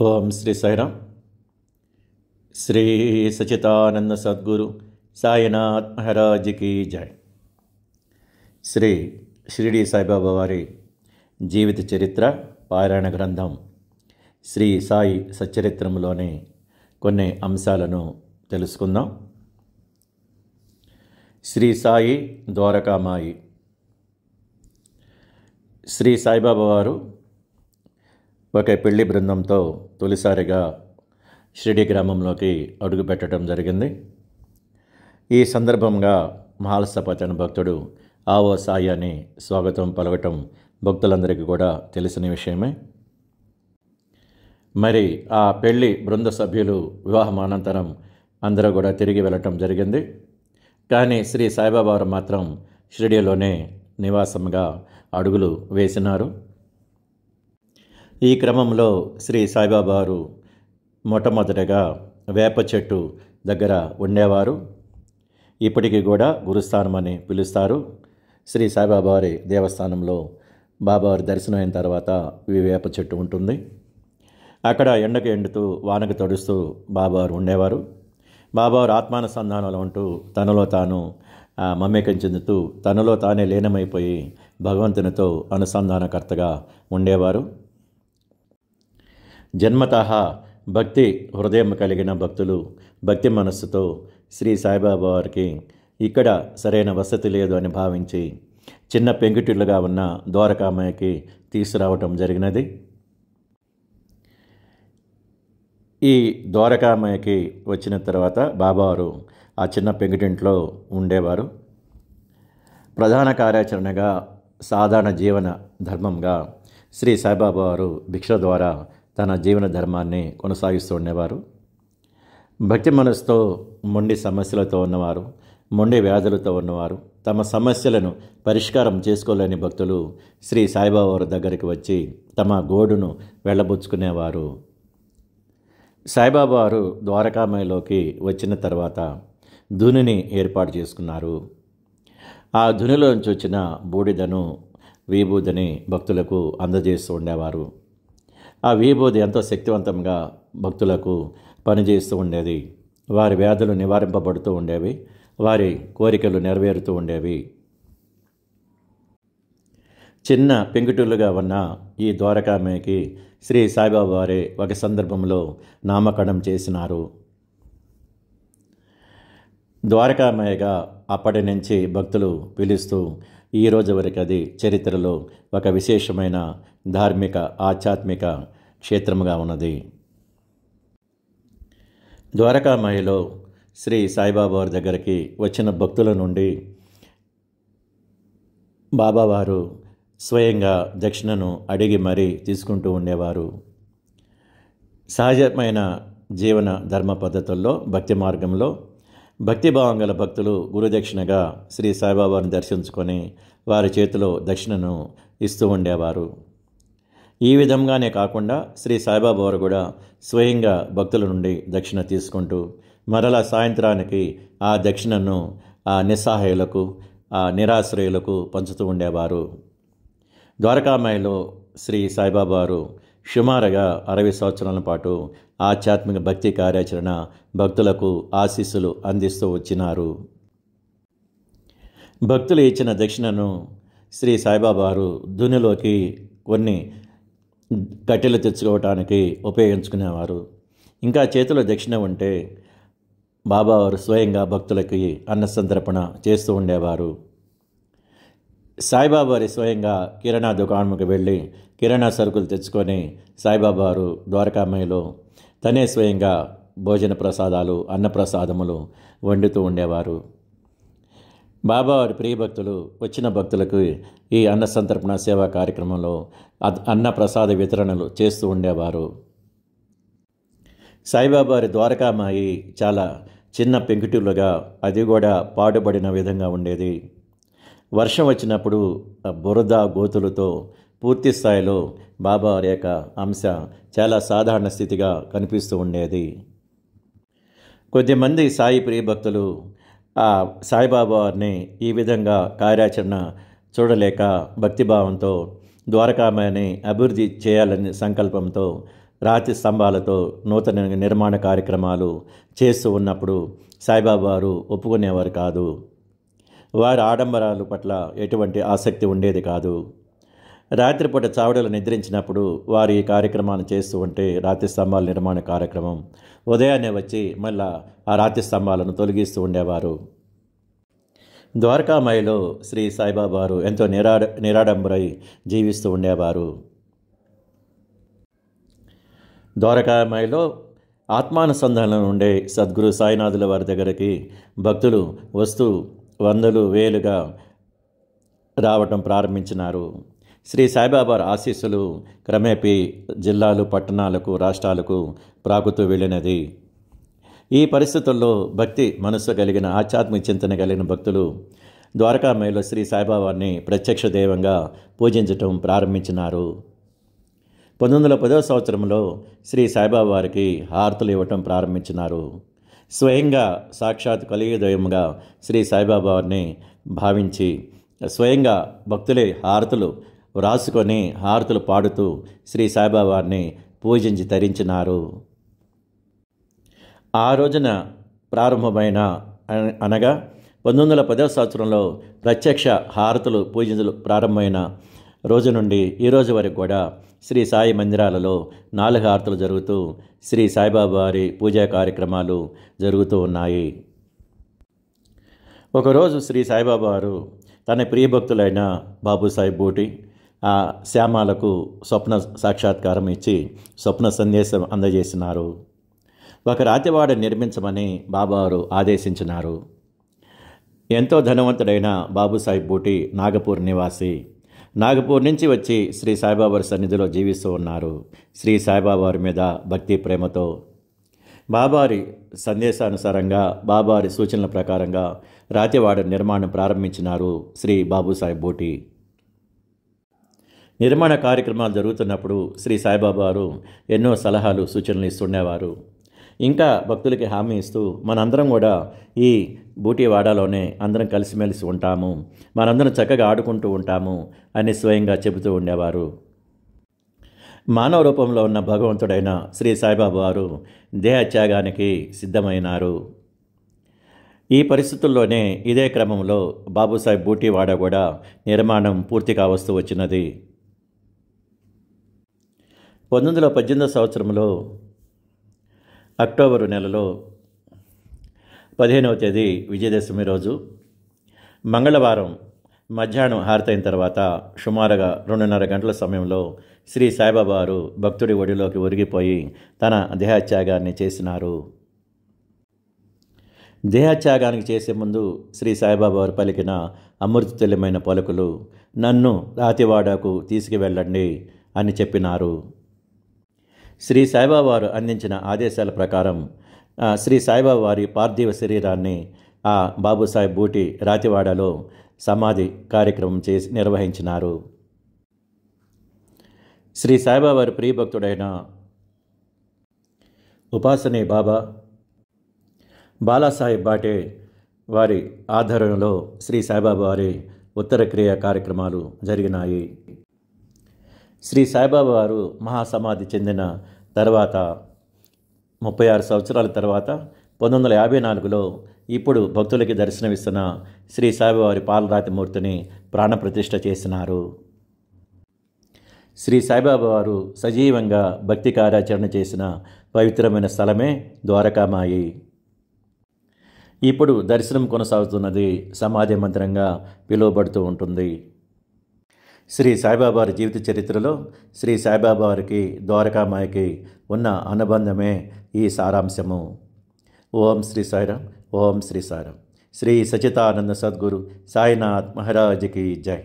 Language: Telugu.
ఓం శ్రీ సాయిరామ్. శ్రీ సచితానంద సద్గురు సాయినాథ్ మహారాజ్కి జై. శ్రీ షిరిడి సాయిబాబా వారి జీవిత చరిత్ర పారాయణ గ్రంథం శ్రీ సాయి సచ్చరిత్రంలోని కొన్ని అంశాలను తెలుసుకుందాం. శ్రీ సాయి ద్వారకామాయి. శ్రీ సాయిబాబా వారు ఒక పెళ్లి బృందంతో తొలిసారిగా షిరిడి గ్రామంలోకి అడుగుపెట్టడం జరిగింది. ఈ సందర్భంగా మహాలసపతి అనే భక్తుడు ఆవో సాయి అని స్వాగతం పలకటం భక్తులందరికీ కూడా తెలిసిన విషయమే. మరి ఆ పెళ్లి బృంద సభ్యులు వివాహం అనంతరం అందరూ కూడా తిరిగి వెళ్ళటం జరిగింది. కానీ శ్రీ సాయిబాబా వారు మాత్రం షిరిడిలోనే నివాసంగా అడుగులు వేసినారు. ఈ క్రమంలో శ్రీ సాయిబాబా వారు మొట్టమొదటగా వేప చెట్టు దగ్గర ఉండేవారు. ఇప్పటికీ కూడా గురుస్థానం అని పిలుస్తారు. శ్రీ సాయిబాబా వారి దేవస్థానంలో బాబావారి దర్శనం అయిన తర్వాత ఈ వేప చెట్టు ఉంటుంది. అక్కడ ఎండకు ఎండుతూ వానకు తడుస్తూ బాబావారు ఉండేవారు. బాబావారు ఆత్మానుసంధానంలో ఉంటూ తనలో తాను మమేకం చెందుతూ తనలో తానే లీనమైపోయి భగవంతునితో అనుసంధానకర్తగా ఉండేవారు. జన్మతః భక్తి హృదయం కలిగిన భక్తులు భక్తి మనస్సుతో శ్రీ సాయిబాబా వారికి ఇక్కడ సరైన వసతి లేదు అని భావించి చిన్న పెంకుటిల్లుగా ఉన్న ద్వారకామాయికి తీసుకురావటం జరిగినది. ఈ ద్వారకామాయికి వచ్చిన తర్వాత బాబావారు ఆ చిన్న పెంకుటింట్లో ఉండేవారు. ప్రధాన కార్యాచరణగా సాధారణ జీవన ధర్మంగా శ్రీ సాయిబాబా వారు భిక్ష ద్వారా తన జీవన ధర్మాన్ని కొనసాగిస్తూ ఉండేవారు. భక్తి మనసుతో మొండి సమస్యలతో ఉన్నవారు, మొండి వ్యాధులతో ఉన్నవారు, తమ సమస్యలను పరిష్కారం చేసుకోలేని భక్తులు శ్రీ సాయిబాబా వారి దగ్గరికి వచ్చి తమ గోడును వెళ్ళబుచ్చుకునేవారు. సాయిబాబా వారు ద్వారకామాయిలోకి వచ్చిన తర్వాత ధునిని ఏర్పాటు చేసుకున్నారు. ఆ ధునిలోంచి వచ్చిన బూడిదను విభూదిని భక్తులకు అందజేస్తూ ఉండేవారు. ఆ విభూది ఎంతో శక్తివంతంగా భక్తులకు పనిచేస్తూ ఉండేది. వారి వ్యాధులు నివారింపబడుతూ ఉండేవి, వారి కోరికలు నెరవేరుతూ ఉండేవి. చిన్న పెంకుటిల్లుగా ఉన్న ఈ ద్వారకామాయికి శ్రీ సాయిబాబా వారే ఒక సందర్భంలో నామకరణం చేసినారు. ద్వారకామాయిగా అప్పటి నుంచి భక్తులు పిలుస్తూ ఈ రోజు వరకు అది చరిత్రలో ఒక విశేషమైన ధార్మిక ఆధ్యాత్మిక క్షేత్రముగా ఉన్నది. ద్వారకామాయిలో శ్రీ సాయిబాబా వారి దగ్గరికి వచ్చిన భక్తుల నుండి బాబావారు స్వయంగా దక్షిణను అడిగి మరీ తీసుకుంటూ ఉండేవారు. సహజమైన జీవన ధర్మ పద్ధతుల్లో భక్తి మార్గంలో భక్తిభావం గల భక్తులు గురుదక్షిణగా శ్రీ సాయిబాబాను దర్శించుకొని వారి చేతిలో దక్షిణను ఇస్తూ ఉండేవారు. ఈ విధంగానే కాకుండా శ్రీ సాయిబాబా వారు కూడా స్వయంగా భక్తుల నుండి దక్షిణ తీసుకుంటూ మరలా సాయంత్రానికి ఆ దక్షిణను ఆ నిస్సహాయులకు ఆ నిరాశ్రయులకు పంచుతూ ఉండేవారు. ద్వారకామాయిలో శ్రీ సాయిబాబా వారు సుమారుగా 60 సంవత్సరాల పాటు ఆధ్యాత్మిక భక్తి కార్యాచరణ భక్తులకు ఆశీస్సులు అందిస్తూ వచ్చినారు. భక్తులు ఇచ్చిన దక్షిణను శ్రీ సాయిబాబా వారు ధునిలోకి కొన్ని కట్టెలు తెచ్చుకోవటానికి ఉపయోగించుకునేవారు. ఇంకా చేతిలో దక్షిణ ఉంటే బాబావారు స్వయంగా భక్తులకి అన్నసంతర్పణ చేస్తూ ఉండేవారు. సాయిబాబా వారి స్వయంగా కిరాణా దుకాణంకి వెళ్ళి కిరాణా సరుకులు తెచ్చుకొని సాయిబాబా వారు ద్వారకామాయిలో తనే స్వయంగా భోజన ప్రసాదాలు అన్నప్రసాదములు వండుతూ ఉండేవారు. బాబావారి ప్రియభక్తులు వచ్చిన భక్తులకు ఈ అన్న సంతర్పణ సేవా కార్యక్రమంలో అన్న ప్రసాద వితరణలు చేస్తూ ఉండేవారు. సాయిబాబా వారి ద్వారకామాయి చాలా చిన్న పెంకుటిల్లుగా అది కూడా పాడుబడిన విధంగా ఉండేది. వర్షం వచ్చినప్పుడు బురద గోతులతో పూర్తి స్థాయిలో బాబావారి యొక్క అంశ చాలా సాధారణ స్థితిగా కనిపిస్తూ ఉండేది. కొద్దిమంది సాయి ప్రియభక్తులు ఆ సాయిబాబా వారిని ఈ విధంగా కార్యాచరణ చూడలేక భక్తిభావంతో ద్వారకామాయిని అభివృద్ధి చేయాలనే సంకల్పంతో రాతి స్తంభాలతో నూతన నిర్మాణ కార్యక్రమాలు చేస్తూ ఉన్నప్పుడు సాయిబాబా వారు ఒప్పుకునేవారు కాదు. వారి ఆడంబరాల పట్ల ఎటువంటి ఆసక్తి ఉండేది కాదు. రాత్రిపూట చావడలు నిద్రించినప్పుడు వారు ఈ కార్యక్రమాన్ని చేస్తూ ఉంటే రాతి స్తంభాల నిర్మాణ కార్యక్రమం ఉదయాన్నే వచ్చి మళ్ళా ఆ రాతి స్తంభాలను తొలగిస్తూ ఉండేవారు. ద్వారకామాయిలో శ్రీ సాయిబాబా వారు ఎంతో నిరాడంబరై జీవిస్తూ ఉండేవారు. ద్వారకామాయిలో ఆత్మానుసంధానం ఉండే సద్గురు సాయినాథుల వారి దగ్గరికి భక్తులు వస్తూ వందలు వేలుగా రావటం ప్రారంభించినారు. శ్రీ సాయిబాబా ఆశీస్సులు క్రమేపీ జిల్లాలు, పట్టణాలకు, రాష్ట్రాలకు ప్రాకుతూ వెళ్ళినది. ఈ పరిస్థితుల్లో భక్తి మనస్సు కలిగిన, ఆధ్యాత్మిక చింతన కలిగిన భక్తులు ద్వారకామాయిలో శ్రీ సాయిబాబాని ప్రత్యక్ష దైవంగా పూజించటం ప్రారంభించినారు. 1910వ సంవత్సరంలో శ్రీ సాయిబాబా వారికి హారతులు ఇవ్వటం ప్రారంభించినారు. స్వయంగా సాక్షాత్ కలియుగ దైవంగా శ్రీ సాయిబాబా వారిని భావించి స్వయంగా భక్తులే హారతులు వ్రాసుకొని హారతులు పాడుతూ శ్రీ సాయిబాబా వారిని పూజించి తరించినారు. ఆ రోజున ప్రారంభమైన అనగా 1910వ సంవత్సరంలో ప్రత్యక్ష హారతులు పూజలు ప్రారంభమైన రోజు నుండి ఈ రోజు వరకు కూడా శ్రీ సాయి మందిరాలలో 4 హారతులు జరుగుతూ శ్రీ సాయిబాబా వారి పూజా కార్యక్రమాలు జరుగుతూ ఉన్నాయి. ఒకరోజు శ్రీ సాయిబాబా వారు తన ప్రియభక్తులైన బాబుసాహెబ్ బూటి ఆ శ్యామాలకు స్వప్న సాక్షాత్కారం ఇచ్చి స్వప్న సందేశం అందజేసినారు. ఒక రాతివాడ నిర్మించమని బాబావారు ఆదేశించినారు. ఎంతో ధనవంతుడైన బాబుసాహెబ్ బూటి నాగపూర్ నివాసి. నాగపూర్ నుంచి వచ్చి శ్రీ సాయిబాబా వారి సన్నిధిలో జీవిస్తూ ఉన్నారు. శ్రీ సాయిబాబా వారి మీద భక్తి ప్రేమతో బాబావారి సందేశానుసారంగా బాబావారి సూచనల ప్రకారంగా రాతివాడ నిర్మాణం ప్రారంభించినారు శ్రీ బాబుసాహెబ్ బూటి. నిర్మాణ కార్యక్రమాలు జరుగుతున్నప్పుడు శ్రీ సాయిబాబా వారు ఎన్నో సలహాలు, సూచనలు ఇస్తుండేవారు. ఇంకా భక్తులకి హామీ ఇస్తూ మనందరం కూడా ఈ బూటివాడలోనే అందరం కలిసిమెలిసి ఉంటాము, మనందరం చక్కగా ఆడుకుంటూ ఉంటాము అని స్వయంగా చెబుతూ ఉండేవారు. మానవ రూపంలో ఉన్న భగవంతుడైన శ్రీ సాయిబాబా వారు దేహత్యాగానికి సిద్ధమైనారు. ఈ పరిస్థితుల్లోనే ఇదే క్రమంలో బాబుసాహెబ్ బూటివాడ కూడా నిర్మాణం పూర్తి కావస్తూ వచ్చినది. 1918వ సంవత్సరంలో అక్టోబరు నెలలో 15వ తేదీ విజయదశమి రోజు మంగళవారం మధ్యాహ్నం హారతైన తర్వాత సుమారుగా 2:30 గంటల సమయంలో శ్రీ సాయిబాబా వారు భక్తుడి ఒడిలోకి ఒరిగిపోయి తన దేహత్యాగాన్ని చేసినారు. దేహత్యాగానికి చేసే ముందు శ్రీ సాయిబాబా వారు పలికిన అమృతతుల్యమైన పలుకులు, నన్ను రాతివాడకు తీసుకువెళ్ళండి అని చెప్పినారు. శ్రీ సాయిబాబా వారు అందించిన ఆదేశాల ప్రకారం శ్రీ సాయిబాబా వారి పార్థివ శరీరాన్ని ఆ బాబుసాహెబ్ బూటి రాతివాడలో సమాధి కార్యక్రమం నిర్వహించినారు. శ్రీ సాయిబాబా వారి ప్రియభక్తుడైన ఉపాసనీ బాబా బాలాసాహెబ్ బాటే వారి ఆధ్వర్యంలో శ్రీ సాయిబాబా వారి ఉత్తర క్రియ కార్యక్రమాలు జరిగినాయి. శ్రీ సాయిబాబా వారు మహాసమాధి చెందిన తర్వాత 36 సంవత్సరాల తర్వాత 1954లో ఇప్పుడు భక్తులకి దర్శనమిస్తున్న శ్రీ సాయిబాబా వారి పాలరాతి మూర్తిని ప్రాణప్రతిష్ఠ చేసినారు. శ్రీ సాయిబాబా వారు సజీవంగా భక్తి కార్యాచరణ చేసిన పవిత్రమైన స్థలమే ద్వారకామాయి. ఇప్పుడు దర్శనం కొనసాగుతున్నది సమాధి మందిరంగా పిలువబడుతూ ఉంటుంది. శ్రీ సాయిబాబా వారి జీవిత చరిత్రలో శ్రీ సాయిబాబా వారికి ద్వారకామాయికి ఉన్న అనుబంధమే ఈ సారాంశము. ఓం శ్రీ సాయిరాం. ఓం శ్రీ సాయిరాం. శ్రీ సచితానంద సద్గురు సాయినాథ్ మహారాజ్కి జై.